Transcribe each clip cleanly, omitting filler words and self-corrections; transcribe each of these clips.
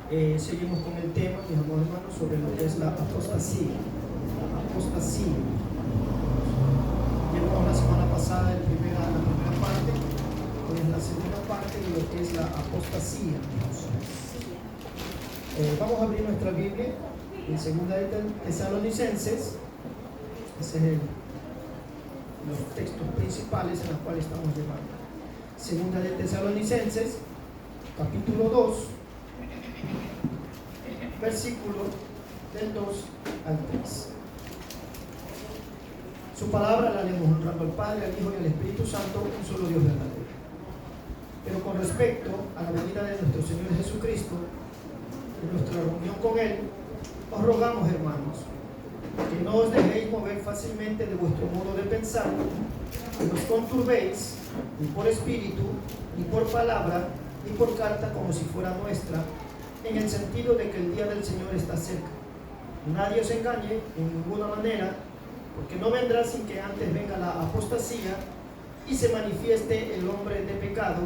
Seguimos con el tema, mis amados hermanos, sobre lo que es la apostasía. La apostasía. Llevamos la semana pasada la primera parte, hoy es la segunda parte de lo que es la apostasía. Vamos a abrir nuestra Biblia en segunda de Tesalonicenses. Ese es los textos principales en los cuales estamos llevando. Segunda de Tesalonicenses, capítulo 2, versículo del 2 al 3. Su palabra la leemos honrando al Padre, al Hijo y al Espíritu Santo, un solo Dios verdadero. Pero con respecto a la venida de nuestro Señor Jesucristo, en nuestra reunión con Él, os rogamos, hermanos, que no os dejéis mover fácilmente de vuestro modo de pensar, que os conturbéis ni por espíritu, ni por palabra, ni por carta como si fuera nuestra, en el sentido de que el día del Señor está cerca. Nadie os engañe en ninguna manera, porque no vendrá sin que antes venga la apostasía y se manifieste el hombre de pecado,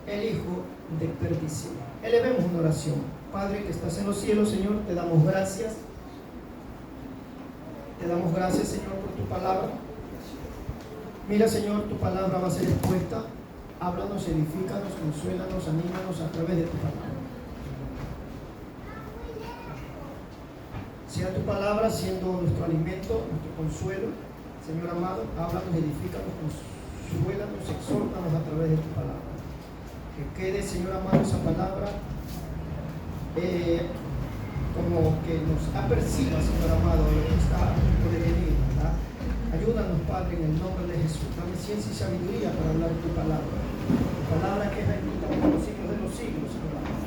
el hijo de perdición. Elevemos una oración. Padre que estás en los cielos, Señor, te damos gracias. Te damos gracias, Señor, por tu palabra. Mira, Señor, tu palabra va a ser expuesta. Háblanos, edifícanos, consuélanos, anímanos a través de tu palabra. Sea tu palabra siendo nuestro alimento, nuestro consuelo. Señor amado, háblanos, edifícanos, consuélanos, exhórtanos a través de tu palabra. Que quede, Señor amado, esa palabra como que nos aperciba, Señor amado, lo que está a punto de venir, ¿verdad? Ayúdanos, Padre, en el nombre de Jesús. Dame ciencia y sabiduría para hablar tu palabra. Tu palabra que es bendita por los siglos de los siglos, Señor amado.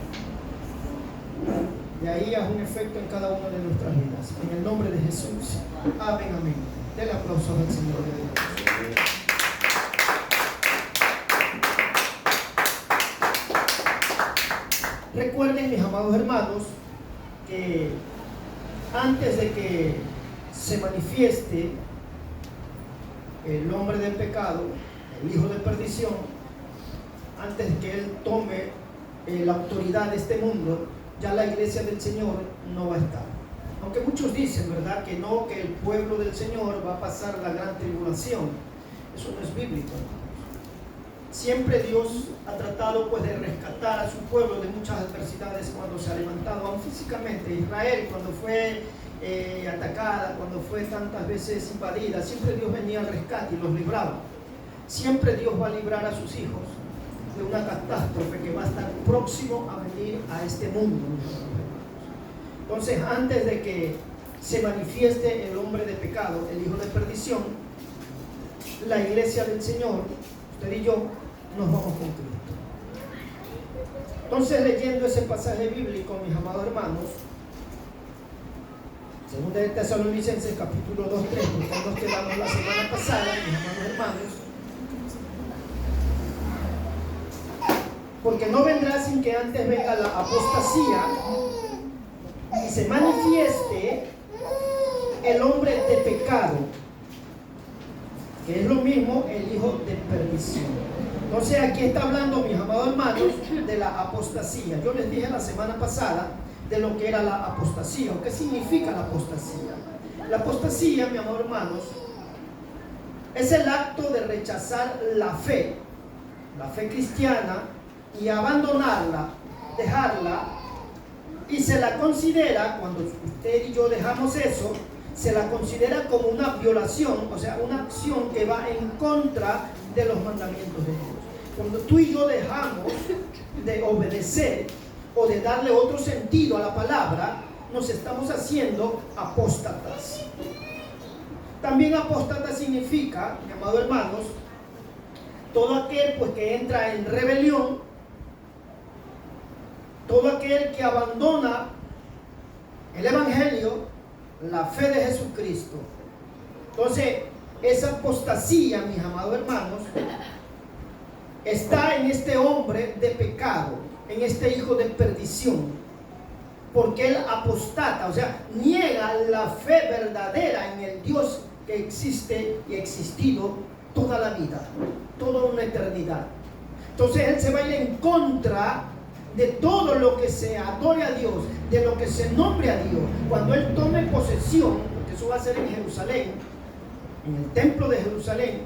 De ahí haz un efecto en cada una de nuestras vidas. En el nombre de Jesús. Amén, amén. Den aplausos al Señor de Dios. Recuerden, mis amados hermanos, que antes de que se manifieste el hombre del pecado, el hijo de perdición, antes de que él tome la autoridad de este mundo, ya la iglesia del Señor no va a estar. Aunque muchos dicen, ¿verdad?, que no, que el pueblo del Señor va a pasar la gran tribulación. Eso no es bíblico. Siempre Dios ha tratado pues de rescatar a su pueblo de muchas adversidades cuando se ha levantado, aún físicamente. Israel, cuando fue atacada, cuando fue tantas veces invadida, siempre Dios venía al rescate y los libraba. Siempre Dios va a librar a sus hijos de una catástrofe que va a estar próximo a venir a este mundo. Entonces, antes de que se manifieste el hombre de pecado, el hijo de perdición, la iglesia del Señor, usted y yo, nos vamos con Cristo. Entonces, leyendo ese pasaje bíblico, mis amados hermanos, segunda de Tesalonicenses, capítulo 2, 3, porque nos quedamos la semana pasada, mis amados hermanos, porque no vendrá sin que antes venga la apostasía y se manifieste el hombre de pecado, que es lo mismo el hijo de perdición. Entonces aquí está hablando, mis amados hermanos, de la apostasía. Yo les dije la semana pasada de lo que era la apostasía, o qué significa la apostasía. La apostasía, mis amados hermanos, es el acto de rechazar la fe cristiana, y abandonarla, dejarla, y se la considera, cuando usted y yo dejamos eso, se la considera como una violación, o sea, una acción que va en contra de los mandamientos de Dios. Cuando tú y yo dejamos de obedecer o de darle otro sentido a la palabra, nos estamos haciendo apóstatas. También apóstata significa, mis amados hermanos, todo aquel pues que entra en rebelión, todo aquel que abandona el evangelio, la fe de Jesucristo. Entonces, esa apostasía, mis amados hermanos, está en este hombre de pecado, en este hijo de perdición, porque él apostata, o sea, niega la fe verdadera en el Dios que existe y ha existido toda la vida, toda una eternidad. Entonces él se va a ir en contra de todo lo que se adore a Dios, de lo que se nombre a Dios, cuando Él tome posesión, porque eso va a ser en Jerusalén, en el templo de Jerusalén,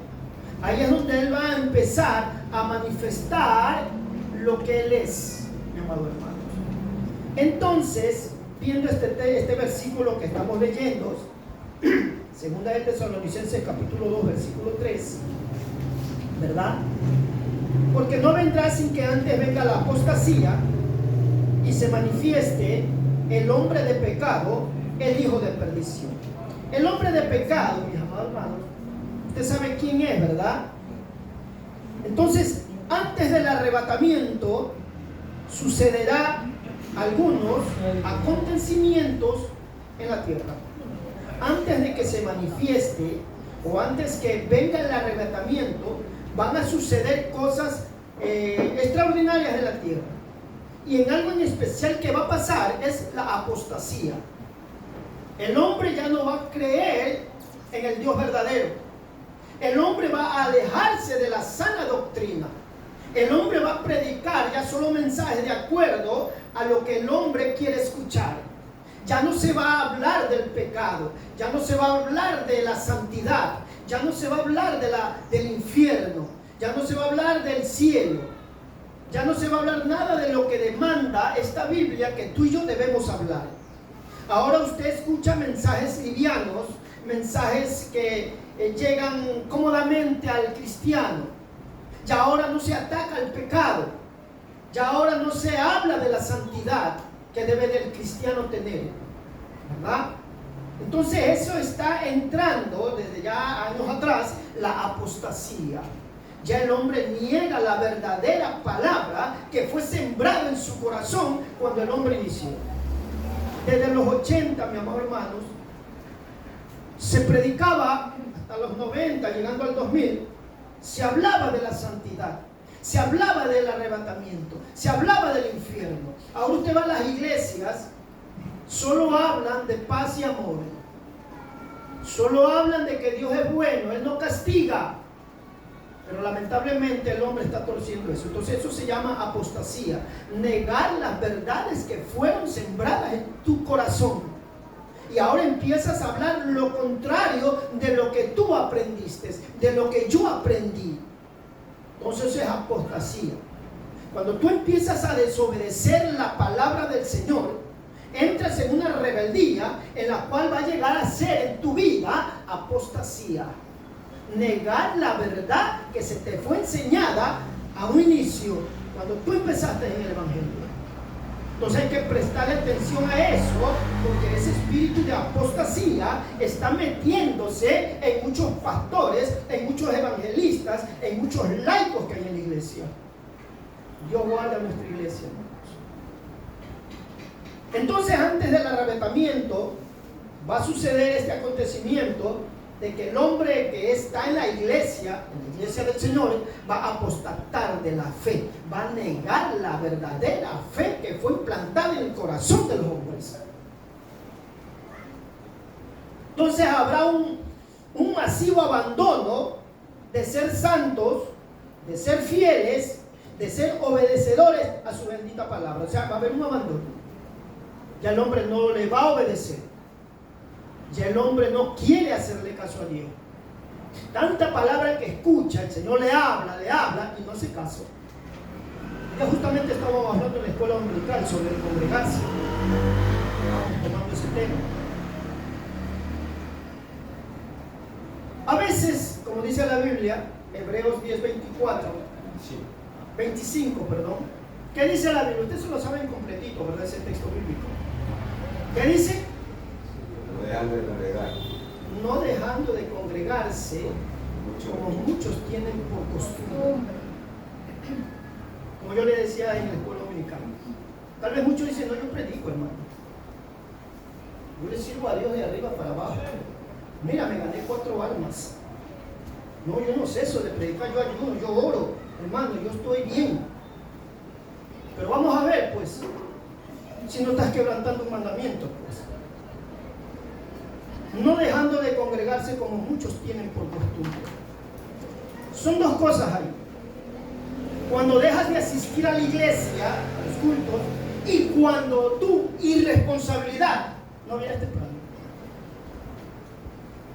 ahí es donde Él va a empezar a manifestar lo que Él es, mi amado hermano. Entonces, viendo este versículo que estamos leyendo, segunda de Tesalonicenses capítulo 2 versículo 3, ¿verdad? Porque no vendrá sin que antes venga la apostasía y se manifieste el hombre de pecado, el hijo de perdición. El hombre de pecado, mis amados hermanos, usted sabe quién es, ¿verdad? Entonces, antes del arrebatamiento sucederá algunos acontecimientos en la tierra. Antes de que se manifieste o antes que venga el arrebatamiento, van a suceder cosas extraordinarias en la tierra. Y en algo en especial que va a pasar es la apostasía. El hombre ya no va a creer en el Dios verdadero. El hombre va a alejarse de la sana doctrina. El hombre va a predicar ya solo mensajes de acuerdo a lo que el hombre quiere escuchar. Ya no se va a hablar del pecado, ya no se va a hablar de la santidad, ya no se va a hablar del infierno, ya no se va a hablar del cielo, ya no se va a hablar nada de lo que demanda esta Biblia que tú y yo debemos hablar. Ahora usted escucha mensajes livianos, mensajes que llegan cómodamente al cristiano. Ya ahora no se ataca el pecado, ya ahora no se habla de la santidad que debe el cristiano tener, ¿verdad? Entonces eso está entrando desde ya años atrás, la apostasía. Ya el hombre niega la verdadera palabra que fue sembrada en su corazón cuando el hombre inició. Desde los 80, mi amado hermanos, se predicaba hasta los 90, llegando al 2000, se hablaba de la santidad, se hablaba del arrebatamiento, se hablaba del infierno. Ahora usted va a las iglesias, solo hablan de paz y amor, solo hablan de que Dios es bueno, Él no castiga. Pero lamentablemente el hombre está torciendo eso. Entonces eso se llama apostasía, negar las verdades que fueron sembradas en tu corazón. Y ahora empiezas a hablar lo contrario de lo que tú aprendiste, de lo que yo aprendí. Entonces eso es apostasía. Cuando tú empiezas a desobedecer la palabra del Señor, entras en una rebeldía en la cual va a llegar a ser en tu vida apostasía. Negar la verdad que se te fue enseñada a un inicio, cuando tú empezaste en el Evangelio. Entonces hay que prestarle atención a eso, porque ese espíritu de apostasía está metiéndose en muchos pastores, en muchos evangelistas, en muchos laicos que hay en la iglesia. Dios guarda nuestra iglesia, hermanos. Entonces, antes del arrebatamiento va a suceder este acontecimiento de que el hombre que está en la iglesia del Señor, va a apostatar de la fe, va a negar la verdadera fe que fue implantada en el corazón de los hombres. Entonces habrá un masivo abandono de ser santos, de ser fieles, de ser obedecedores a su bendita palabra. O sea, va a haber un abandono. Ya el hombre no le va a obedecer. Ya el hombre no quiere hacerle caso a Dios. Tanta palabra que escucha, el Señor le habla y no hace caso. Ya justamente estábamos hablando en la escuela dominical sobre el congregarse. Estábamos tomando ese tema. A veces, como dice la Biblia, Hebreos 25, ¿qué dice la Biblia? Ustedes se lo saben completito, ¿verdad? Ese texto bíblico. ¿Qué dice? No dejando de congregarse, como muchos tienen por costumbre. Como yo le decía en la escuela dominicana, tal vez muchos dicen: no, yo predico, hermano, yo le sirvo a Dios de arriba para abajo. Mira, me gané 4 almas. No, yo no sé eso de predicar, yo ayuno, yo oro, hermano, yo estoy bien. Pero vamos a ver, pues, si no estás quebrantando un mandamiento, pues. No dejando de congregarse como muchos tienen por costumbre. Son dos cosas ahí. Cuando dejas de asistir a la iglesia, a los cultos, y cuando tu irresponsabilidad no vienes temprano.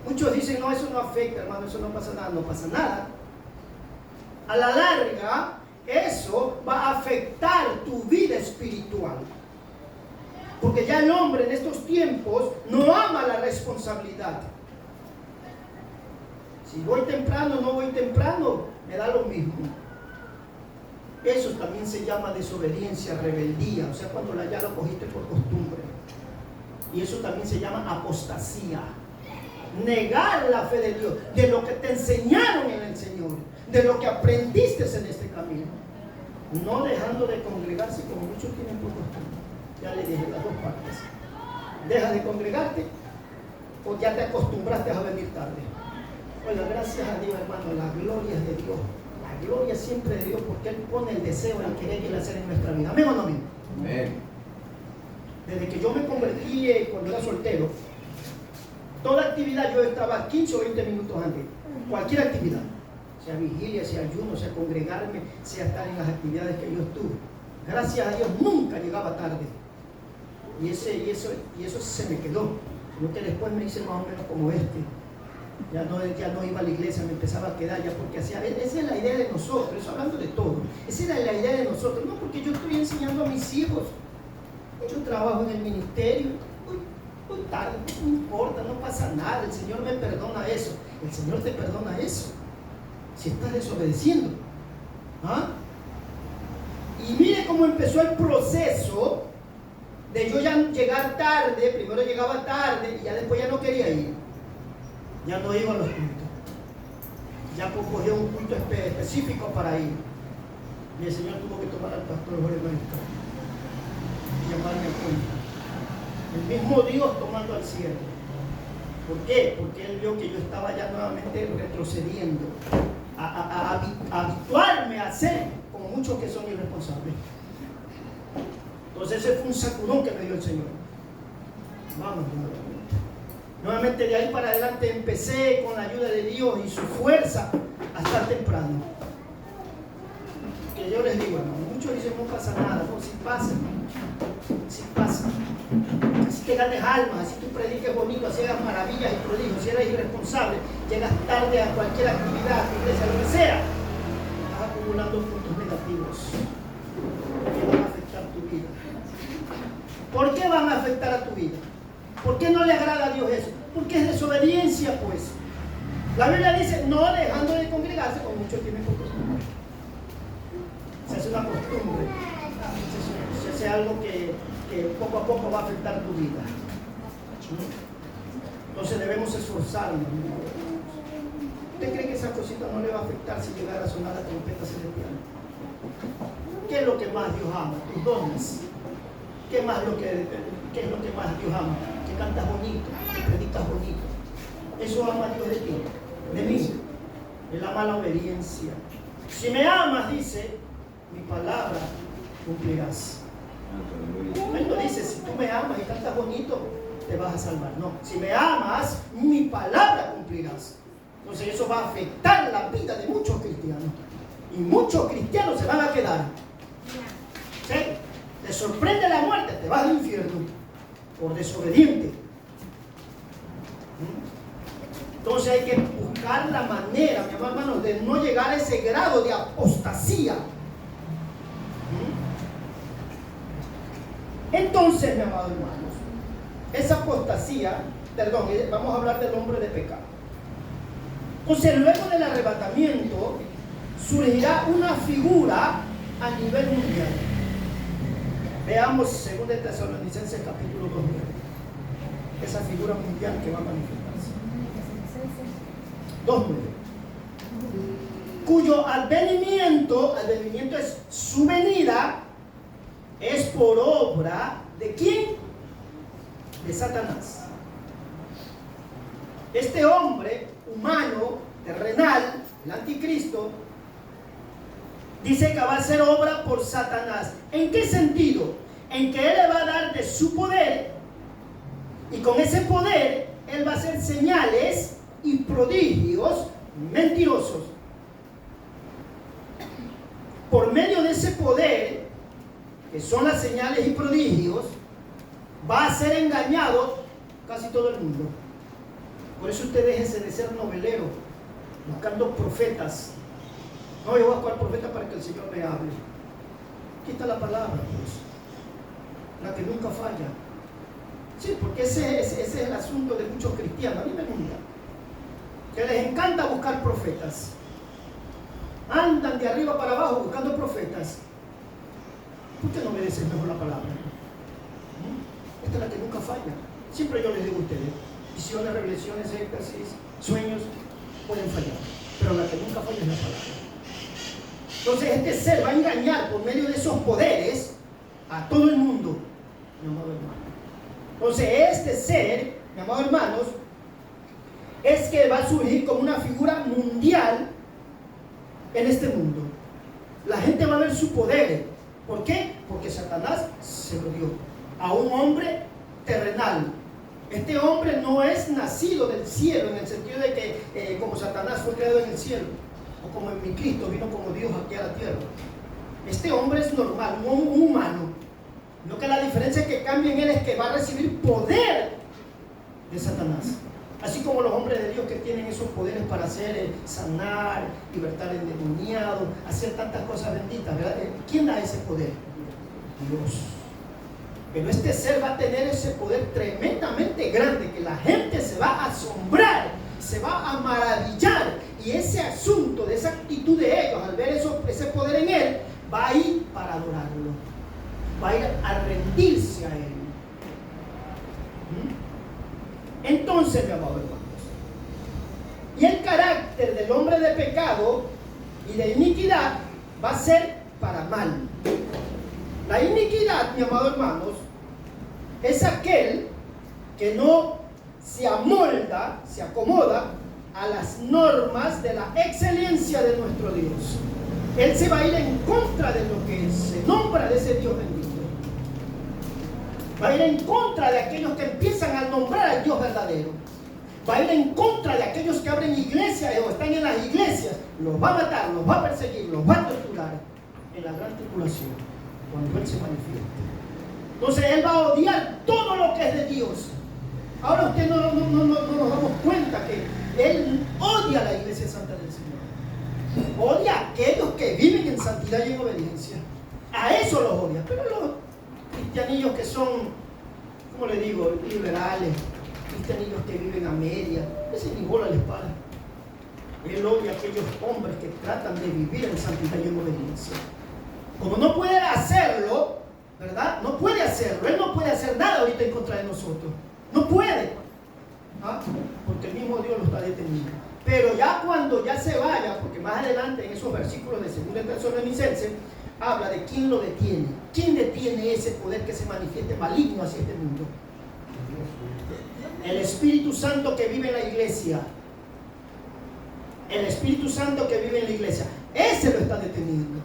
Muchos dicen, no, eso no afecta, hermano, eso no pasa nada. No pasa nada. A la larga, eso va a afectar tu vida espiritual. Porque ya el hombre en estos tiempos no ama la responsabilidad. Si voy temprano o no voy temprano, me da lo mismo. Eso también se llama desobediencia, rebeldía. O sea, cuando ya lo cogiste por costumbre. Y eso también se llama apostasía. Negar la fe de Dios, de lo que te enseñaron en el Señor, de lo que aprendiste en este camino. No dejando de congregarse como muchos tienen por costumbre. Ya le dije las dos partes. Deja de congregarte o ya te acostumbraste a venir tarde. Bueno, gracias a Dios, hermano, la gloria es de Dios. La gloria siempre de Dios, porque Él pone el deseo, el querer y el hacer en nuestra vida. ¿Amén o no amén? Amén. Desde que yo me convertí cuando era soltero, toda actividad yo estaba 15 o 20 minutos antes. Cualquier actividad. Sea vigilia, sea ayuno, sea congregarme, sea estar en las actividades que yo estuve. Gracias a Dios nunca llegaba tarde. Y eso se me quedó. Yo que después me hice más o menos como este. Ya no iba a la iglesia, me empezaba a quedar ya porque hacía. Esa es la idea de nosotros, eso hablando de todo. Esa era la idea de nosotros. No porque yo estoy enseñando a mis hijos. Yo trabajo en el ministerio. Muy tarde, no importa, no pasa nada. El Señor me perdona eso. El Señor te perdona eso. Si estás desobedeciendo. ¿Ah? Y mire cómo empezó el proceso de yo ya llegar tarde. Primero llegaba tarde y ya después ya no quería ir. Ya no iba a los cultos. Ya cogía un culto específico para ir. Y el Señor tuvo que tomar al pastor Jorge Maestro y llamarme a cuenta. El mismo Dios tomando al cielo. ¿Por qué? Porque Él vio que yo estaba ya nuevamente retrocediendo a habituarme a ser como muchos que son irresponsables. Entonces ese fue un sacudón que me dio el Señor. Vamos, nuevamente de ahí para adelante empecé con la ayuda de Dios y su fuerza a estar temprano. Que yo les digo, hermano, muchos dicen no pasa nada. No, si pasa, si pasa. Así que ganes almas, así tú prediques bonito, así hagas maravillas y prodigios, si eres irresponsable, llegas tarde a cualquier actividad, a tu iglesia, lo que sea, estás acumulando puntos negativos que van a afectar tu vida. ¿Por qué van a afectar a tu vida? ¿Por qué no le agrada a Dios eso? Porque es desobediencia, pues. La Biblia dice, no dejando de congregarse, como muchos tienen por costumbre. Se hace una costumbre, se hace algo que poco a poco va a afectar tu vida. Entonces debemos esforzarnos. ¿Usted cree que esa cosita no le va a afectar si llegara a sonar la trompeta celestial? ¿Qué es lo que más Dios ama? Tus dones. ¿Qué es lo que más Dios ama? Que cantas bonito, que predicas bonito. Eso ama Dios de ti, de mí. Él ama la obediencia. Si me amas, dice, mi palabra cumplirás. Él no dice, si tú me amas y cantas bonito, te vas a salvar. No, si me amas, mi palabra cumplirás. Entonces eso va a afectar la vida de muchos cristianos. Y muchos cristianos se van a quedar. ¿Sí? Te sorprende la muerte, te vas al infierno por desobediente. Entonces hay que buscar la manera, mi hermano, de no llegar a ese grado de apostasía. Entonces, mi amado hermanos, esa apostasía, vamos a hablar del hombre de pecado. Entonces, luego del arrebatamiento, surgirá una figura a nivel mundial. Veamos 2 Tesalonicenses capítulo 2, esa figura mundial que va a manifestarse. 2:9. Cuyo advenimiento es su venida, es por obra ¿de quién? De Satanás. Este hombre humano, terrenal, el anticristo, dice que va a ser obra por Satanás. ¿En qué sentido? En que él le va a dar de su poder, y con ese poder él va a hacer señales y prodigios mentirosos. Por medio de ese poder, que son las señales y prodigios, va a ser engañado casi todo el mundo. Por eso usted déjese de ser novelero, buscando profetas. No, yo voy a buscar profeta para que el Señor me hable. Aquí está la palabra, pues, la que nunca falla. Sí, porque ese es el asunto de muchos cristianos. A mí me gusta que les encanta buscar profetas. Andan de arriba para abajo buscando profetas. ¿Por qué no obedecen mejor la palabra? Esta es la que nunca falla. Siempre yo les digo a ustedes, visiones, revelaciones, éxtasis, sueños, pueden fallar, pero la que nunca falla es la palabra. Entonces este ser va a engañar por medio de esos poderes a todo el mundo, mi amado hermano. Entonces este ser, mi amado hermanos, es que va a surgir como una figura mundial en este mundo. La gente va a ver su poder. ¿Por qué? Porque Satanás se lo dio a un hombre terrenal. Este hombre no es nacido del cielo, en el sentido de que como Satanás fue creado en el cielo, o como en mi Cristo vino como Dios aquí a la tierra. Este hombre es normal, un humano. Lo que la diferencia que cambia en él es que va a recibir poder de Satanás. Así como los hombres de Dios que tienen esos poderes para hacer, sanar, libertar al endemoniado, hacer tantas cosas benditas, ¿verdad? ¿Quién da ese poder? Dios. Pero este ser va a tener ese poder tremendamente grande, que la gente se va a asombrar, se va a maravillar, y ese asunto de esa actitud de ellos al ver ese poder en él, va a ir para adorarlo, va a ir a rendirse a él. Entonces, mi amado hermanos, y el carácter del hombre de pecado y de iniquidad va a ser para mal. La iniquidad, mi amado hermanos, es aquel que no se amolda, se acomoda a las normas de la excelencia de nuestro Dios. Él se va a ir en contra de lo que se nombra de ese Dios bendito. Va a ir en contra de aquellos que empiezan a nombrar al Dios verdadero. Va a ir en contra de aquellos que abren iglesias o están en las iglesias. Los va a matar, los va a perseguir, los va a torturar en la gran tribulación, cuando Él se manifieste. Entonces Él va a odiar todo lo que es de Dios. Ahora usted no nos damos cuenta que Él odia a la iglesia santa del Señor. Odia a aquellos que viven en santidad y en obediencia. A eso los odia. Pero los cristianillos que son, ¿cómo le digo?, liberales, cristianillos que viven a media, ese ni bola les para. Él odia a aquellos hombres que tratan de vivir en santidad y en obediencia. Como no puede hacerlo, ¿verdad? No puede hacerlo. Él no puede hacer nada ahorita en contra de nosotros. No puede. ¿Ah? Porque el mismo Dios lo está deteniendo. Pero ya cuando ya se vaya, porque más adelante en esos versículos de 2 Tesalonicenses habla de quién lo detiene. ¿Quién detiene ese poder que se manifieste maligno hacia este mundo? El Espíritu Santo que vive en la iglesia. El Espíritu Santo que vive en la iglesia. Ese lo está deteniendo.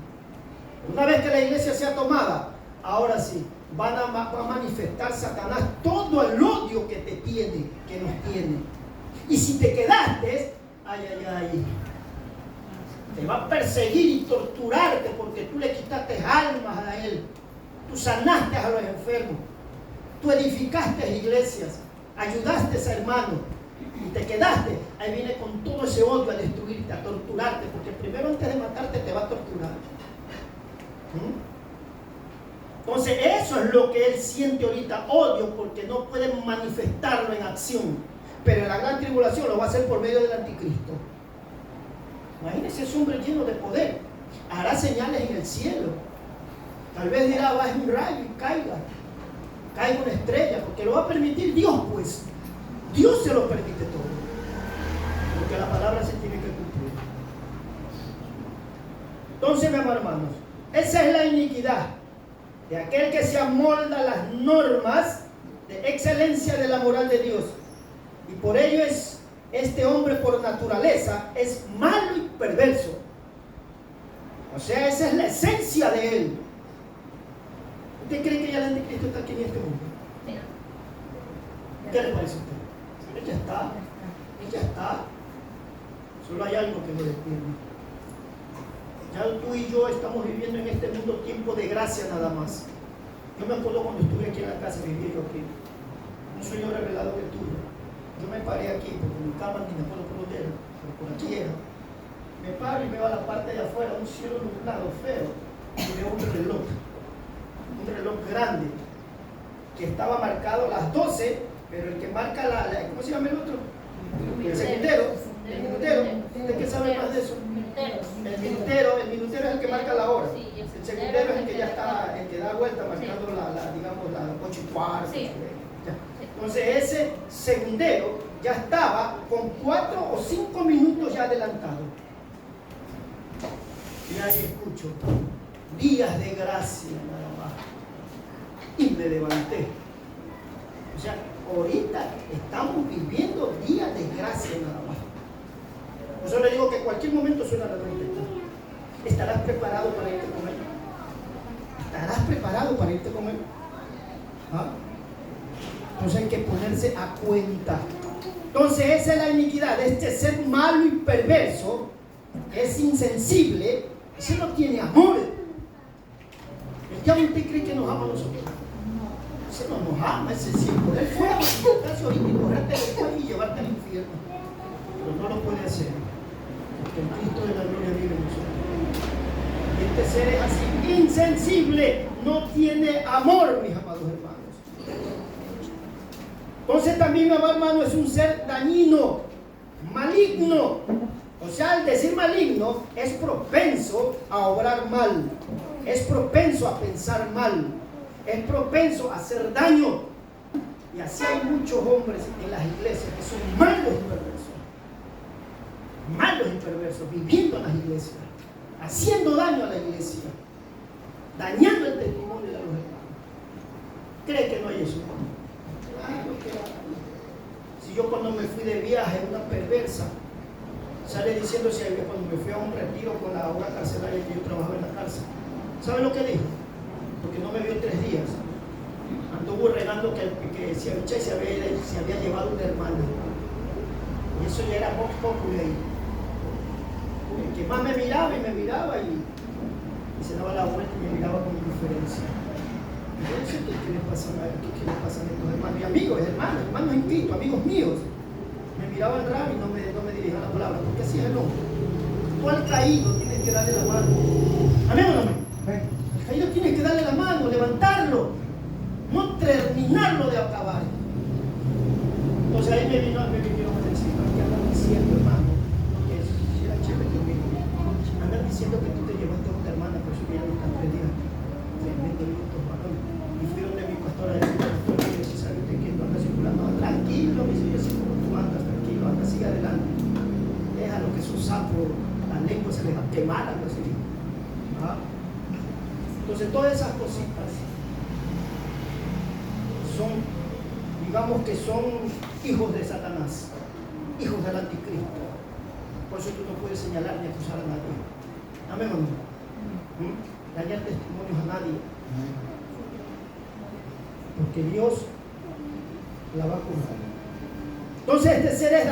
Una vez que la iglesia sea tomada, ahora sí, va a manifestar Satanás todo el odio que te tiene, que nos tiene. Y si te quedaste, ay, te va a perseguir y torturarte porque tú le quitaste almas a él. Tú sanaste a los enfermos. Tú edificaste iglesias. Ayudaste a hermanos. Y te quedaste. Ahí viene con todo ese odio a destruirte, a torturarte. Porque primero antes de matarte te va a torturar. Entonces eso es lo que él siente ahorita, odio, porque no puede manifestarlo en acción, pero en la gran tribulación lo va a hacer por medio del anticristo. Imagínese ese hombre lleno de poder, hará señales en el cielo, tal vez dirá baje un rayo y caiga una estrella, porque lo va a permitir Dios, pues Dios se lo permite todo, porque la palabra se tiene que cumplir. Entonces, mis hermanos, esa es la iniquidad de aquel que se amolda a las normas de excelencia de la moral de Dios. Y por ello es este hombre por naturaleza es malo y perverso. O sea, esa es la esencia de él. ¿Usted cree que ya el anticristo está aquí en este mundo? ¿Qué le parece a usted? Él ya está. Solo hay algo que lo detiene. Ya tú y yo estamos viviendo en este mundo tiempo de gracia nada más. Yo me acuerdo cuando estuve aquí en la casa, vivía yo aquí, un sueño revelado que tuve. Yo me paré aquí, porque mi cama ni me acuerdo por dónde era, pero por aquí era. Me paro y veo a la parte de afuera un cielo nublado feo y veo un reloj grande, que estaba marcado a las 12, pero el que marca ¿cómo se llama el otro? El segundero. El minutero. ¿Usted qué sabe más de eso? El minutero es el que marca la hora. El segundero es el que ya está, el que da vuelta marcando digamos, las 8:15. Sí. Entonces ese segundero ya estaba con 4 o 5 minutos ya adelantado. Y ahí escucho, días de gracia nada más. Y me levanté. O sea, ahorita estamos viviendo días de gracia nada más. Por eso le digo que en cualquier momento suena la trompeta. ¿Estarás preparado para irte con él? ¿Estarás preparado para irte con él? ¿Ah? Entonces hay que ponerse a cuenta. Entonces esa es la iniquidad de este ser malo y perverso, que es insensible. Ese no tiene amor. ¿El diablo usted cree que nos ama a nosotros? Ese no nos ama, ese sí. Por él fuera a matarse ahorita y correrte después y llevarte al infierno. Pero no lo puede hacer. Porque el Cristo de la gloria vive en nosotros. Y este ser es así, insensible, no tiene amor, mis amados hermanos. Entonces también, mi amado hermano, es un ser dañino, maligno. O sea, al decir maligno, es propenso a obrar mal, es propenso a pensar mal, es propenso a hacer daño. Y así hay muchos hombres en las iglesias que son malos y perversos, viviendo en las iglesias, haciendo daño a la iglesia, dañando el testimonio de los hermanos. ¿Cree que no hay eso? Claro que hay. Si yo cuando me fui de viaje, una perversa sale diciendo, si cuando me fui a un retiro con la obra carcelaria que yo trabajaba en la cárcel, ¿sabe lo que dijo? Porque no me vio 3 días. Anduvo regando que si Abichai se había llevado una hermana. Y eso ya era vox populi ahí. El que más me miraba y se daba la vuelta y me miraba con indiferencia. Y yo decía, ¿qué les pasa a estos hermanos? Y amigos hermanos en Cristo, amigos míos. Me miraban raro y no me dirigían la palabra, porque así es el hombre. Tú al caído tienes que darle la mano. ¿Amén o no amén? Al caído tienes que darle la mano, levantarlo, no terminarlo de acabar. Entonces ahí me vinieron a decir, ¿qué andan diciendo, hermano? Que si era chévere conmigo. Andan diciendo que tú te llevaste a una hermana, por eso que ya no están 3 días. Tremendo minutos, varón. Y fui donde mi pastora de pastor, si sabe usted que no anda circulando, tranquilo, mi señor, así como tú andas, tranquilo, anda, sigue adelante. Déjalo que esos sapos, la lengua se les va a quemar, algo así. ¿Ah? Entonces todas esas cositas son, digamos que son hijos de Satanás, hijos del anticristo. Por eso tú no puedes señalar ni acusar a nadie. Amén o no. Dañar testimonios a nadie. Porque Dios la va a curar. Entonces este ser es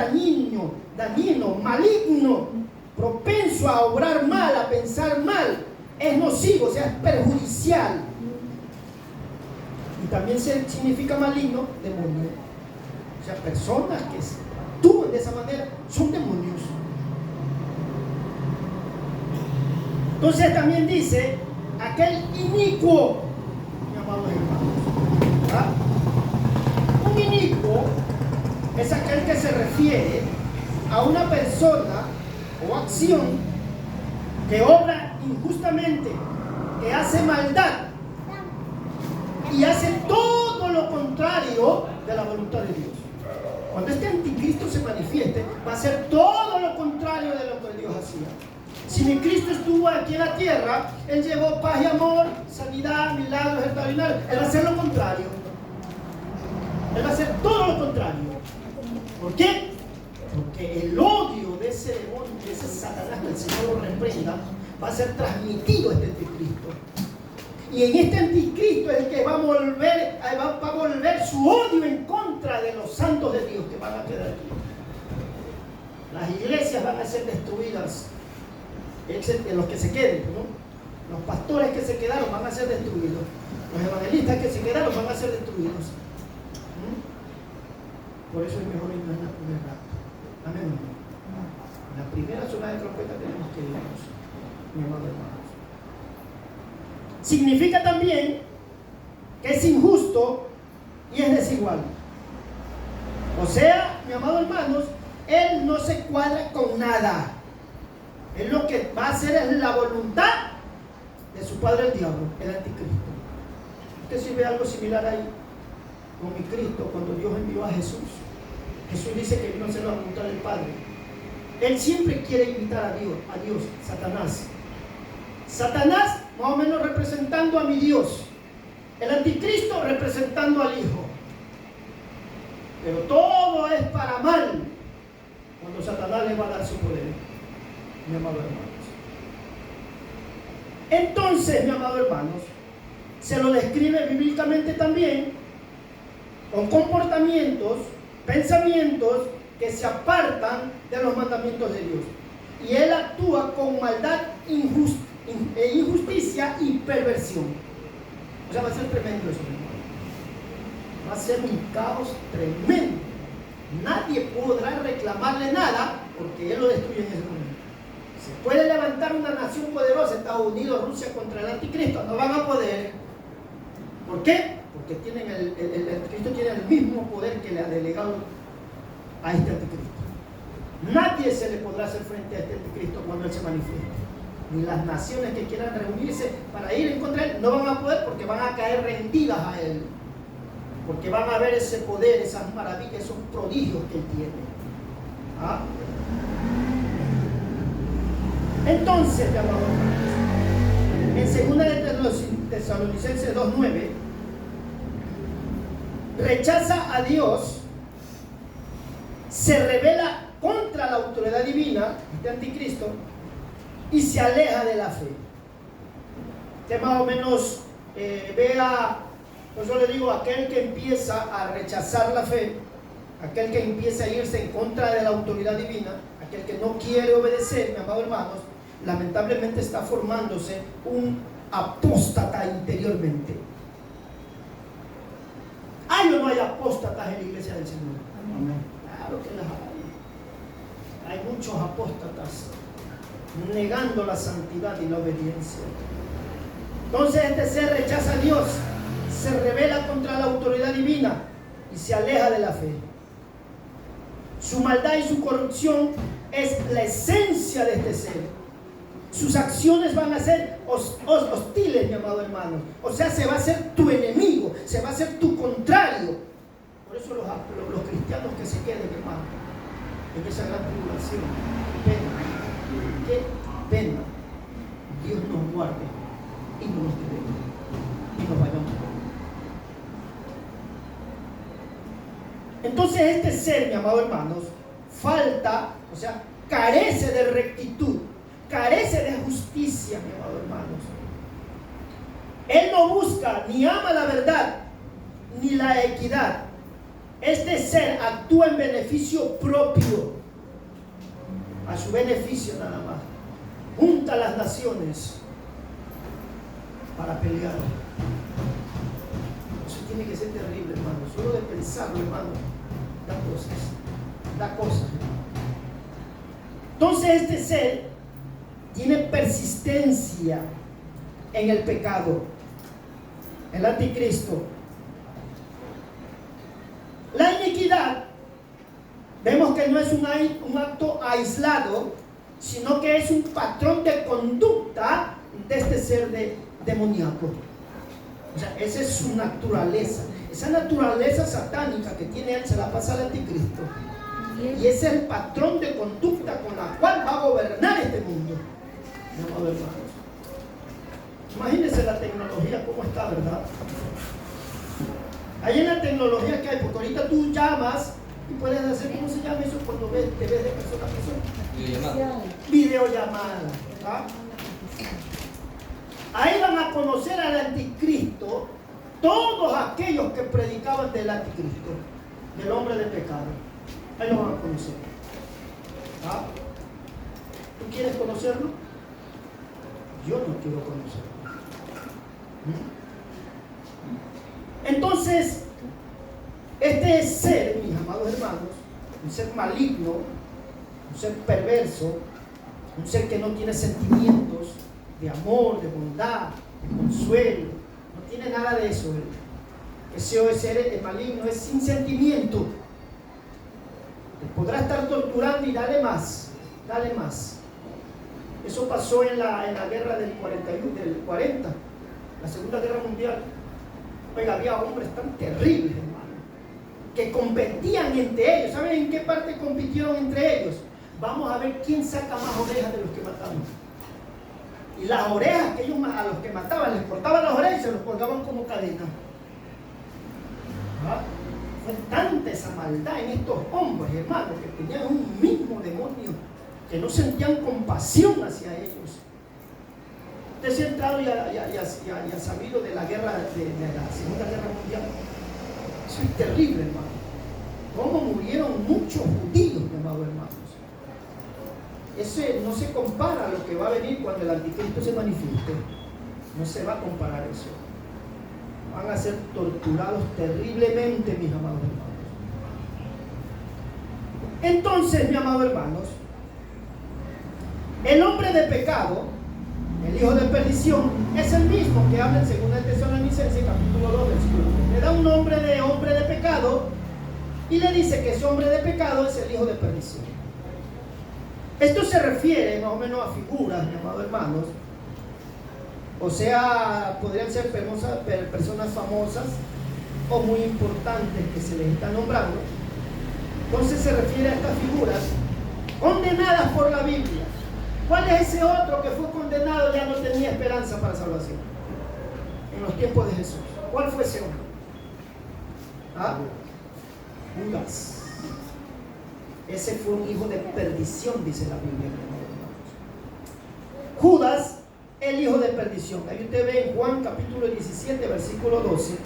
dañino, maligno, propenso a obrar mal, a pensar mal, es nocivo, o sea, es perjudicial. Y también significa maligno, demonio. O sea, personas que actúan de esa manera son demonios. Entonces también dice, aquel inicuo, mi amado hermano. ¿Ah? Un inicuo es aquel que se refiere a una persona o acción que obra injustamente, que hace maldad y hace todo lo contrario de la voluntad de Dios. Cuando este anticristo se manifieste, va a hacer todo lo contrario de lo que Dios hacía. Si mi Cristo estuvo aquí en la tierra, Él llevó paz y amor, sanidad, milagros extraordinarios. Él va a hacer lo contrario. Él va a hacer todo lo contrario. ¿Por qué? Porque el odio de ese demonio, de ese Satanás, que el Señor lo reprenda, va a ser transmitido a este anticristo. Y en este anticristo es el que va a volver su odio en contra de los santos de Dios que van a quedar aquí. Las iglesias van a ser destruidas. Los que se queden, ¿no? Los pastores que se quedaron van a ser destruidos. Los evangelistas que se quedaron van a ser destruidos. Por eso es mejor irnos en la primera rapto. Amén. En la primera zona de trompeta tenemos que irnos, mi amado hermano. Significa también que es injusto y es desigual. O sea, mi amado hermanos, él no se cuadra con nada. Él lo que va a hacer es la voluntad de su padre el diablo, el anticristo. Usted si ve algo similar ahí con mi Cristo cuando Dios envió a Jesús. Jesús dice que vino a hacer la voluntad del Padre. Él siempre quiere imitar a Dios, Satanás. Satanás más o menos representando a mi Dios. El anticristo representando al Hijo. Pero todo es para mal cuando Satanás le va a dar su poder, mi amado hermanos. Entonces, mi amado hermanos, se lo describe bíblicamente también con comportamientos, pensamientos que se apartan de los mandamientos de Dios. Y él actúa con maldad, injusticia y perversión. O sea, va a ser tremendo eso, hermano. Va a ser un caos tremendo. Nadie podrá reclamarle nada porque él lo destruye en ese momento. Se puede levantar una nación poderosa, Estados Unidos, Rusia, contra el anticristo. No van a poder. ¿Por qué? Porque tienen el anticristo tiene el mismo poder que le ha delegado a este anticristo. Nadie se le podrá hacer frente a este anticristo cuando él se manifieste. Ni las naciones que quieran reunirse para ir en contra de él no van a poder porque van a caer rendidas a él. Porque van a ver ese poder, esas maravillas, esos prodigios que él tiene. ¿Ah? Entonces, mi amado, en 2 de Tesalonicenses 2:9, rechaza a Dios, se rebela contra la autoridad divina, este anticristo, y se aleja de la fe. Que más o menos vea, pues yo le digo, aquel que empieza a rechazar la fe, aquel que empieza a irse en contra de la autoridad divina, aquel que no quiere obedecer, mi amado hermanos, lamentablemente está formándose un apóstata interiormente. ¿Hay o no hay apóstatas en la iglesia del Señor? Amén. Claro que las hay. Hay muchos apóstatas negando la santidad y la obediencia. Entonces este ser rechaza a Dios, se rebela contra la autoridad divina y se aleja de la fe. Su maldad y su corrupción es la esencia de este ser. Sus acciones van a ser hostiles, mi amado hermano. O sea, se va a hacer tu enemigo, se va a hacer tu contrario. Por eso los cristianos que se queden, hermano, en esa gran tribulación, qué pena. Dios nos guarde y no nos quedemos y nos vayamos. Entonces este ser, mi amado hermanos, falta, o sea, carece de rectitud, carece de justicia, mi amado hermanos. Él no busca ni ama la verdad ni la equidad. Este ser actúa en beneficio propio, a su beneficio nada más. Junta a las naciones para pelear. Eso tiene que ser terrible, hermano. Solo de pensarlo, hermano, da cosas, hermano. Entonces este ser tiene persistencia en el pecado, el anticristo. La iniquidad, vemos que no es un acto aislado, sino que es un patrón de conducta de este ser demoníaco. O sea, esa es su naturaleza. Esa naturaleza satánica que tiene él se la pasa al anticristo. Y ese es el patrón de conducta con la cual va a gobernar este mundo. Mi amado hermanos, imagínense la tecnología cómo está, ¿verdad? Hay una tecnología que hay, porque ahorita tú llamas y puedes hacer, ¿cómo se llama eso cuando te ves de persona a persona? Videollamada. ¿Ah? Ahí van a conocer al anticristo todos aquellos que predicaban del anticristo, del hombre de pecado. Ahí lo van a conocer. ¿Ah? ¿Tú quieres conocerlo? Yo no quiero conocerlo. Entonces, este ser, mis amados hermanos, un ser maligno, un ser perverso, un ser que no tiene sentimientos de amor, de bondad, de consuelo, no tiene nada de eso. Ese ser maligno es sin sentimiento. Te podrá estar torturando y dale más, dale más. Eso pasó en la guerra del 40, la Segunda Guerra Mundial. Oiga, había hombres tan terribles, hermano, que competían entre ellos. ¿Saben en qué parte compitieron entre ellos? Vamos a ver quién saca más orejas de los que mataban. Y las orejas que ellos a los que mataban les cortaban las orejas y se los colgaban como cadena. ¿Ah? Fue tanta esa maldad en estos hombres, hermanos, que tenían un mismo demonio, que no sentían compasión hacia ellos. Usted se ha entrado y ha sabido de la guerra, de la Segunda Guerra Mundial. Eso es terrible, hermano. Cómo murieron muchos judíos, amados hermanos. Ese no se compara a lo que va a venir cuando el anticristo se manifieste. No se va a comparar eso. Van a ser torturados terriblemente, mis amados hermanos. Entonces, mis amados hermanos, el hombre de pecado, el hijo de perdición, es el mismo que habla en 2 Tesalonicenses capítulo 2, versículo 3. Le da un nombre de pecado y le dice que ese hombre de pecado es el hijo de perdición. Esto se refiere más o menos a figuras, mis amados hermanos. O sea, podrían ser personas famosas o muy importantes que se les está nombrando. Entonces se refiere a estas figuras condenadas por la Biblia. ¿Cuál es ese otro que fue condenado y ya no tenía esperanza para salvación? En los tiempos de Jesús. ¿Cuál fue ese hombre? ¿Ah? Judas. Ese fue un hijo de perdición, dice la Biblia. Judas, el hijo de perdición. Ahí usted ve en Juan capítulo 17, versículo 12.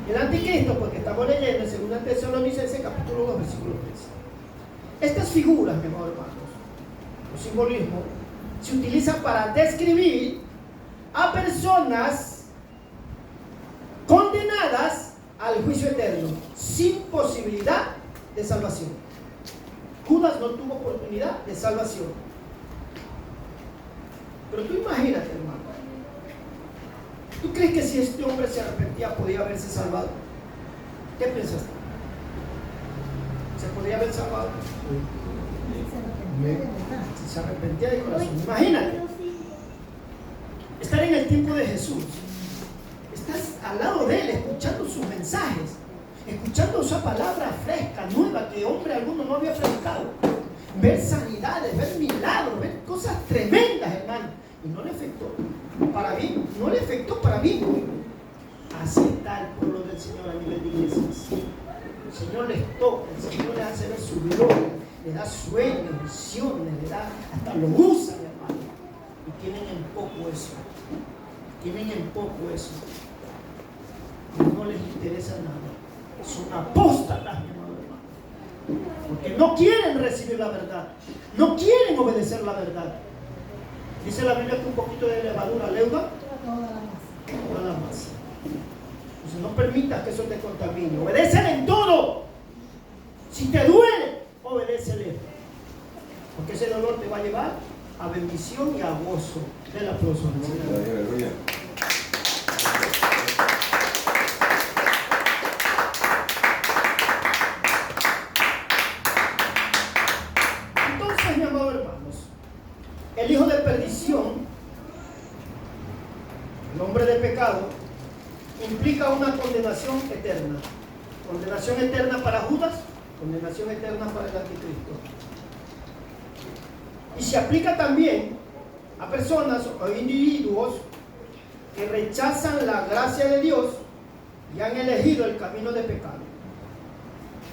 El anticristo, porque estamos leyendo en 2 Tesalonicenses capítulo 2, versículo 13. Estas figuras, mis amados hermanos, los simbolismos, se utilizan para describir a personas condenadas al juicio eterno, sin posibilidad de salvación. Judas no tuvo oportunidad de salvación. Pero tú imagínate, hermano, ¿tú crees que si este hombre se arrepentía podía haberse salvado? ¿Qué piensas tú? ¿Se podía haber salvado? Si se arrepentía de corazón. Imagínate estar en el tiempo de Jesús. Estás al lado de él, escuchando sus mensajes, escuchando esa palabra fresca, nueva, que hombre alguno no había predicado. Ver sanidades, ver milagros, ver cosas tremendas, hermano. Y no le afectó para bien, no le afectó para bien. Así está el pueblo del Señor a nivel de iglesias. El Señor les toca, el Señor les hace ver su gloria, le da sueños, visiones, le da, hasta lo usan, hermano. Y tienen en poco eso. Tienen en poco eso. No les interesa nada. Son apóstatas, mi hermano. Porque no quieren recibir la verdad. No quieren obedecer la verdad. Dice la Biblia que un poquito de levadura leuda toda la masa. Entonces no permitas que eso te contamine. Obedécele en todo. Si te duele, obedécele. Porque ese dolor te va a llevar a bendición y a gozo. Del aplauso al Señor. Aleluya. Entonces, mi amado hermanos, el hijo de perdición, el hombre de pecado, implica una condenación eterna. Condenación eterna para Judas, condenación eterna para el anticristo. Y se aplica también a personas o individuos que rechazan la gracia de Dios y han elegido el camino de pecado.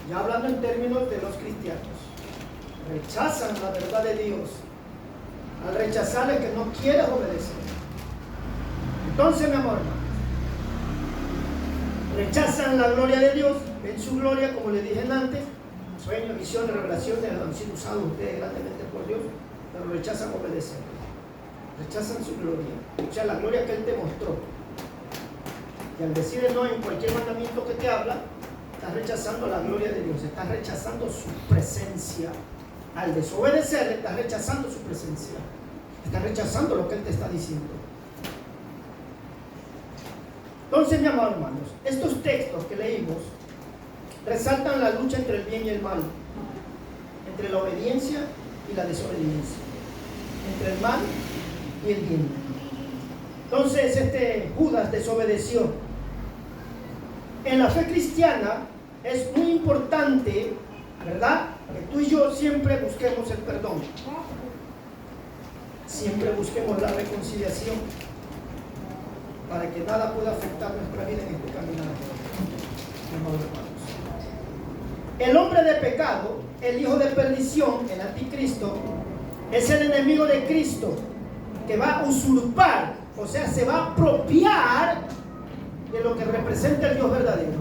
Ya hablando en términos de los cristianos, rechazan la verdad de Dios. Al rechazarle, que no quieres obedecer. Entonces, mi amor, rechazan la gloria de Dios, ven su gloria, como les dije antes, sueños, visiones, revelaciones, han sido usados ustedes grandemente por Dios, pero rechazan obedecer. Rechazan su gloria, o sea, la gloria que Él te mostró. Y al decir no en cualquier mandamiento que te habla, estás rechazando la gloria de Dios, estás rechazando su presencia. Al desobedecerle, estás rechazando su presencia, estás rechazando lo que Él te está diciendo. Entonces, mi amado hermanos, estos textos que leímos resaltan la lucha entre el bien y el mal, entre la obediencia y la desobediencia, entre el mal y el bien. Entonces, Judas desobedeció. En la fe cristiana es muy importante, ¿verdad?, que tú y yo siempre busquemos el perdón, siempre busquemos la reconciliación, para que nada pueda afectar nuestra vida en este caminar. El hombre de pecado, el hijo de perdición, el anticristo, es el enemigo de Cristo, que va a usurpar, o sea, se va a apropiar de lo que representa el Dios verdadero.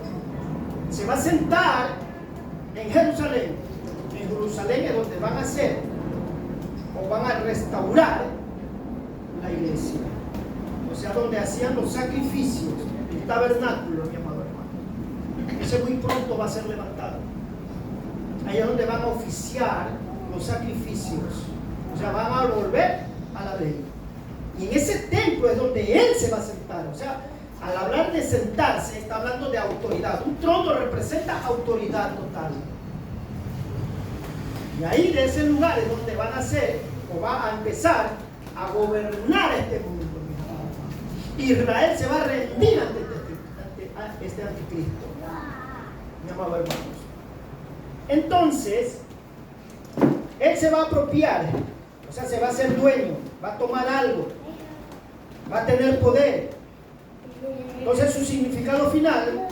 Se va a sentar en Jerusalén. En Jerusalén es donde van a hacer o van a restaurar la iglesia, o sea, donde hacían los sacrificios, el tabernáculo, mi amado hermano. Ese muy pronto va a ser levantado. Ahí es donde van a oficiar los sacrificios, o sea, van a volver a la ley. Y en ese templo es donde Él se va a sentar. O sea, al hablar de sentarse, está hablando de autoridad. Un trono representa autoridad total. Y ahí, de ese lugar, es donde van a hacer, o va a empezar a gobernar este mundo. Israel se va a rendir ante este anticristo, mi amado hermanos. Entonces, Él se va a apropiar, o sea, se va a hacer dueño, va a tomar algo, va a tener poder. Entonces, su significado final,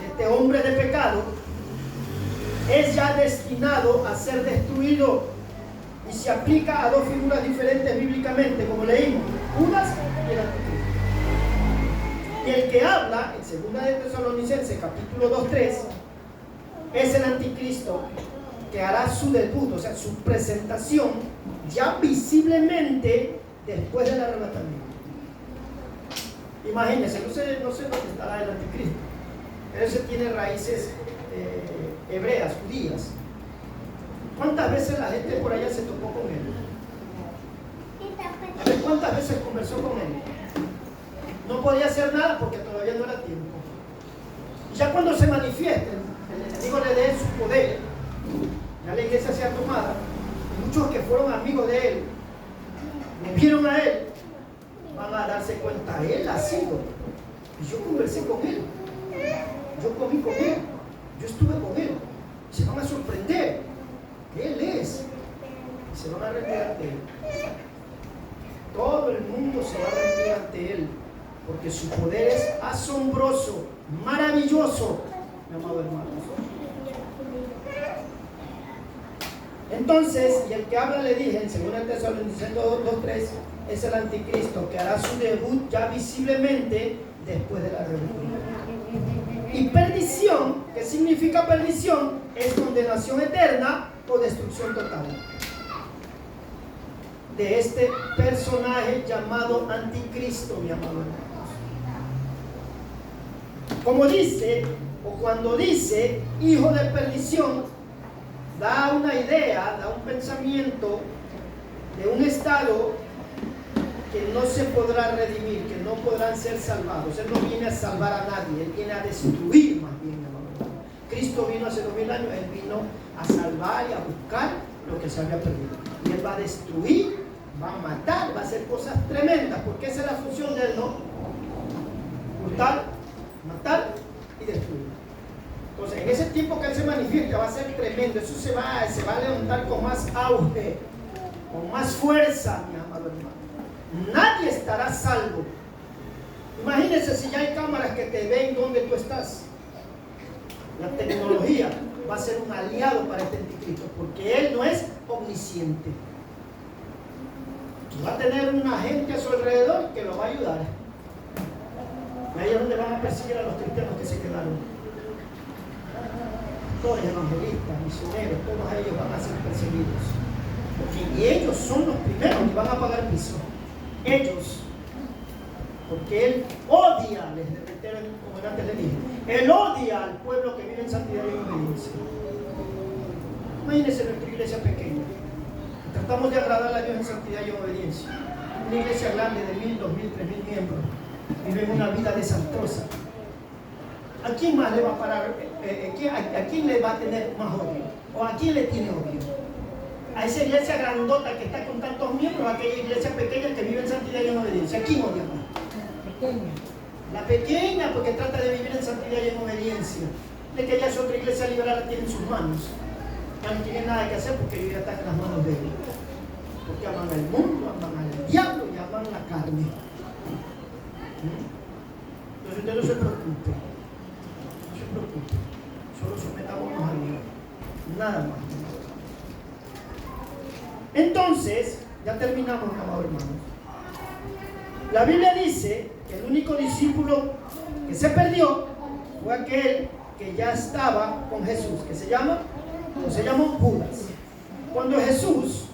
este hombre de pecado, es ya destinado a ser destruido, y se aplica a dos figuras diferentes bíblicamente, como leímos, Judas y el anticristo. Y el que habla en 2 de Tesalonicenses capítulo 2:3 es el anticristo, que hará su debut, o sea, su presentación ya visiblemente después del arrebatamiento. Imagínense, no sé dónde estará el anticristo, pero ese tiene raíces hebreas, judías. ¿Cuántas veces la gente por allá se topó con él? A ver, ¿cuántas veces conversó con él? No podía hacer nada porque todavía no era tiempo. Y ya cuando se manifieste, el enemigo le dé su poder, ya la iglesia sea tomada, y muchos que fueron amigos de él, le vieron a él, van a darse cuenta, él ha sido. Y yo conversé con él, yo comí con él, yo estuve con él. Se van a sorprender, él es. Y se van a rendir ante él. Todo el mundo se va a rendir ante él, porque su poder es asombroso, maravilloso, mi amado hermano. Entonces, y el que habla, le dije, en 2 Tesalonicenses 2:3, es el anticristo, que hará su debut ya visiblemente después de la revolución. Y perdición, ¿qué significa perdición? Es condenación eterna o destrucción total de este personaje llamado anticristo, mi amado hermano. Como dice, o cuando dice hijo de perdición, da una idea, da un pensamiento de un estado que no se podrá redimir, que no podrán ser salvados. Él no viene a salvar a nadie, Él viene a destruir más bien, mi amado hermano. Cristo vino hace 2000 años, Él vino a salvar y a buscar lo que se había perdido. Y Él va a destruir, va a matar, va a hacer cosas tremendas, porque esa es la función de Él, ¿no? Hurtar, matar y destruir. Entonces, en ese tiempo que Él se manifiesta, va a ser tremendo. Eso se va a levantar con más auge, con más fuerza, mi amado hermano. Nadie estará salvo. Imagínense si ya hay cámaras que te ven donde tú estás. La tecnología va a ser un aliado para este anticristo, porque él no es omnisciente. Va a tener una gente a su alrededor que lo va a ayudar. Y ahí es donde van a perseguir a los cristianos que se quedaron. Pastores, evangelistas, misioneros, todos ellos van a ser perseguidos. Porque ellos son los primeros que van a pagar piso. Ellos. Porque Él odia, les reitero como antes le dije. Él odia al pueblo que vive en santidad y en obediencia. Imagínense nuestra iglesia pequeña. Tratamos de agradar a Dios en santidad y en obediencia. Una iglesia grande de 1,000, 2,000, 3,000 miembros viven una vida desastrosa. ¿A quién más le va a parar? ¿A quién le va a tener más odio? ¿O a quién le tiene odio? A esa iglesia grandota que está con tantos miembros, a aquella iglesia pequeña que vive en santidad y en obediencia. ¿A quién odia más? Pequeña. La pequeña, porque trata de vivir en santidad y en obediencia. De que ya es otra iglesia liberal la tiene en sus manos. Ya no tiene nada que hacer porque ellos ya están en las manos de él. Porque aman al mundo, aman al diablo y aman la carne. Entonces usted no se preocupe. No se preocupe. Solo sometámonos a Dios. Nada más. Entonces, ya terminamos, amados hermanos. La Biblia dice que el único discípulo que se perdió fue aquel que ya estaba con Jesús, que se llamó Judas. Cuando Jesús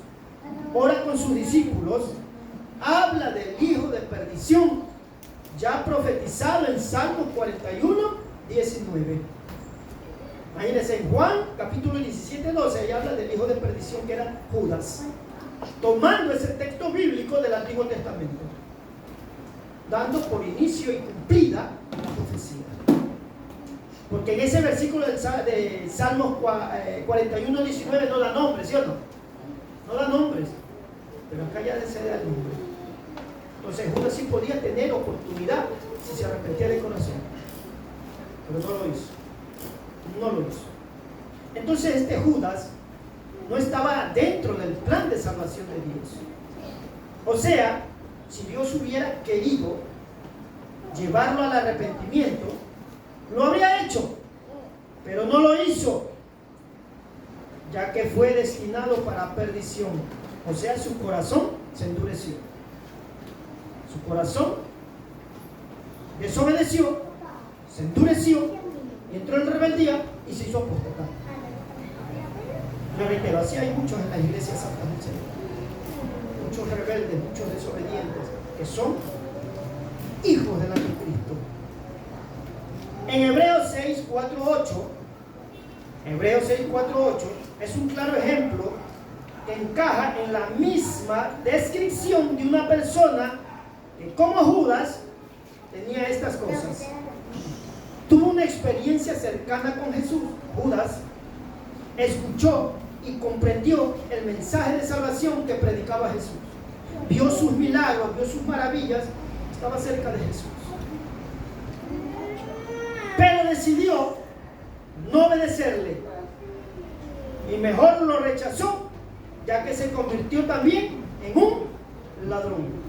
ora con sus discípulos, habla del hijo de perdición, ya profetizado en Salmos 41, 19. Imagínense, en Juan capítulo 17, 12, ahí habla del hijo de perdición que era Judas, tomando ese texto bíblico del Antiguo Testamento, dando por inicio y cumplida la profecía. Porque en ese versículo de Salmos 41, 19 no da nombres, ¿sí o no? No da nombres, pero acá ya se da el nombre. Entonces Judas sí podía tener oportunidad si se arrepentía de corazón, pero no lo hizo. No lo hizo. Entonces este Judas no estaba dentro del plan de salvación de Dios. O sea, si Dios hubiera querido llevarlo al arrepentimiento, lo habría hecho, pero no lo hizo, ya que fue destinado para perdición. O sea, su corazón se endureció. Su corazón desobedeció, se endureció, entró en rebeldía y se hizo apóstata. Yo reitero, así hay muchos en las iglesias santas del Señor. Muchos rebeldes, muchos desobedientes, que son hijos del anticristo. En Hebreos 6, 4, 8, Hebreos 6, 4, 8 es un claro ejemplo que encaja en la misma descripción de una persona que, como Judas, tenía estas cosas. Tuvo una experiencia cercana con Jesús. Judas escuchó y comprendió el mensaje de salvación que predicaba Jesús. Vio sus milagros, vio sus maravillas, estaba cerca de Jesús. Pero decidió no obedecerle y mejor lo rechazó, ya que se convirtió también en un ladrón.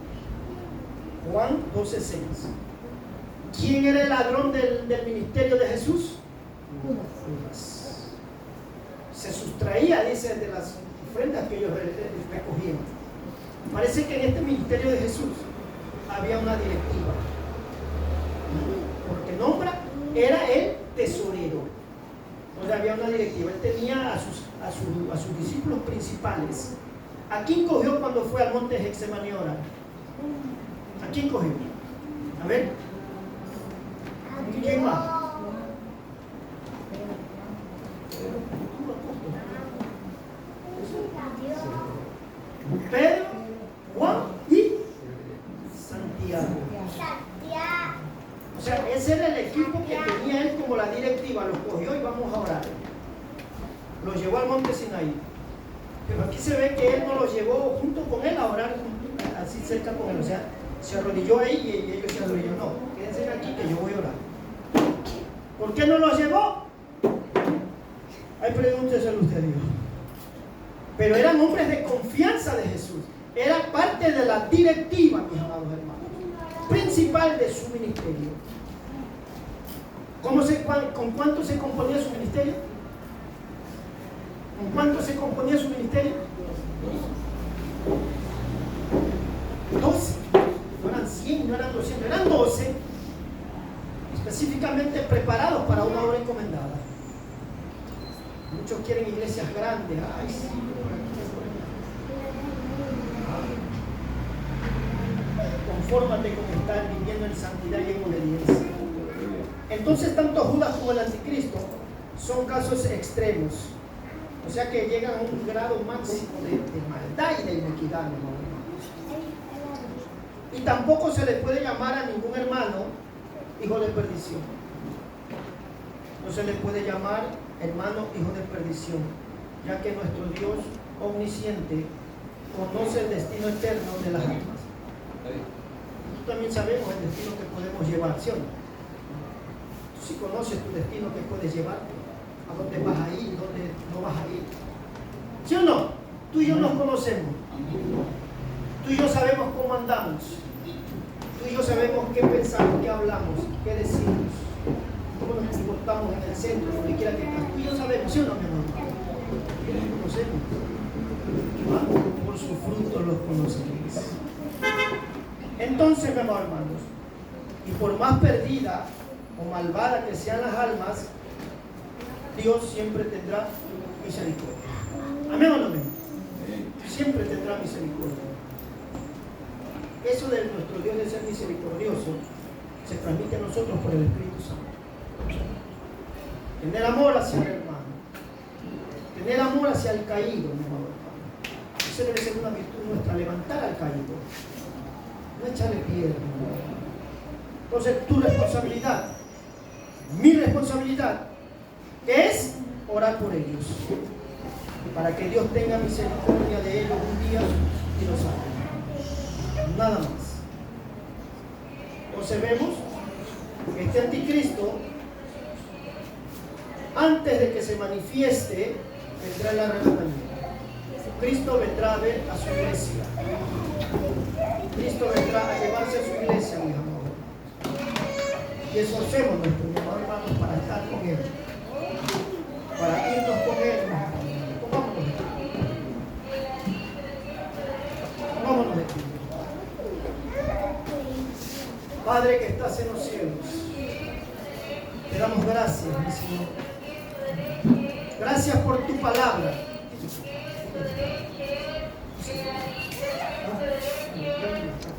Juan 12:6. ¿Quién era el ladrón del ministerio de Jesús? Judas. Se sustraía, dice, de las ofrendas que ellos recogían. Parece que en este ministerio de Jesús había una directiva, porque nombra, era el tesorero. Entonces había una directiva. Él tenía a sus discípulos principales. ¿A quién cogió cuando fue al monte Getsemaní a orar? ¿A quién cogió? A ver. ¿Quién más? Pedro, Juan y Santiago. O sea, ese era el equipo que tenía él como la directiva. Los cogió y vamos a orar. Los llevó al monte Sinaí. Pero aquí se ve que él no los llevó junto con él a orar, así cerca con él. O sea, se arrodilló ahí y ellos se arrodillaron. No, quédense aquí que yo voy a orar. ¿Por qué no los llevó? Hay pregúnteselo usted a Dios. Pero eran hombres de confianza de Jesús. Era parte de la directiva, mis amados hermanos, principal de su ministerio. ¿Con cuánto se componía su ministerio? ¿Con cuánto se componía su ministerio? 12. No eran 100, no eran 200, eran 12, específicamente preparados para una obra encomendada. Muchos quieren iglesias grandes. Ay, sí. Confórmate con estar viviendo en santidad y en obediencia. Entonces, tanto Judas como el anticristo son casos extremos. O sea que llegan a un grado máximo de maldad y de iniquidad, mi hermano. Y tampoco se le puede llamar a ningún hermano hijo de perdición. No se le puede llamar hermano hijo de perdición, ya que nuestro Dios omnisciente conoce el destino eterno de las almas. Tú también sabemos el destino que podemos llevar, ¿sí o no? Tú sí conoces tu destino que puedes llevarte, a dónde vas a ir, dónde no vas a ir. ¿Sí o no? Tú y yo nos conocemos. Tú y yo sabemos cómo andamos. Tú y yo sabemos qué pensamos, qué hablamos, qué decimos, cómo nos comportamos en el centro, donde quiera que estás. Tú y yo sabemos, ¿sí o no, mi hermano? Nos conocemos. Por sus frutos los conoceréis. Entonces, mi amor, hermanos, y por más perdida o malvada que sean las almas, Dios siempre tendrá misericordia. ¿Amén o no amén? Siempre tendrá misericordia. Eso de nuestro Dios de ser misericordioso se transmite a nosotros por el Espíritu Santo. Tener amor hacia el hermano, tener amor hacia el caído, mi amor hermano. Esa debe ser una virtud nuestra, levantar al caído, no echarle piedra. Entonces, tu responsabilidad, mi responsabilidad, es orar por ellos, para que Dios tenga misericordia de ellos un día y los salve. Nada más. Entonces vemos que este anticristo, antes de que se manifieste, vendrá el arrebatamiento. Cristo vendrá a ver a su iglesia. Cristo vendrá a llevarse a su iglesia, mis amados. Y esforcémonos, mis amados hermanos, para estar con Él, para irnos con Él. Pongámonos de pie. Pongámonos de pie. Padre que estás en los cielos, te damos gracias, mi Señor. Gracias por tu palabra.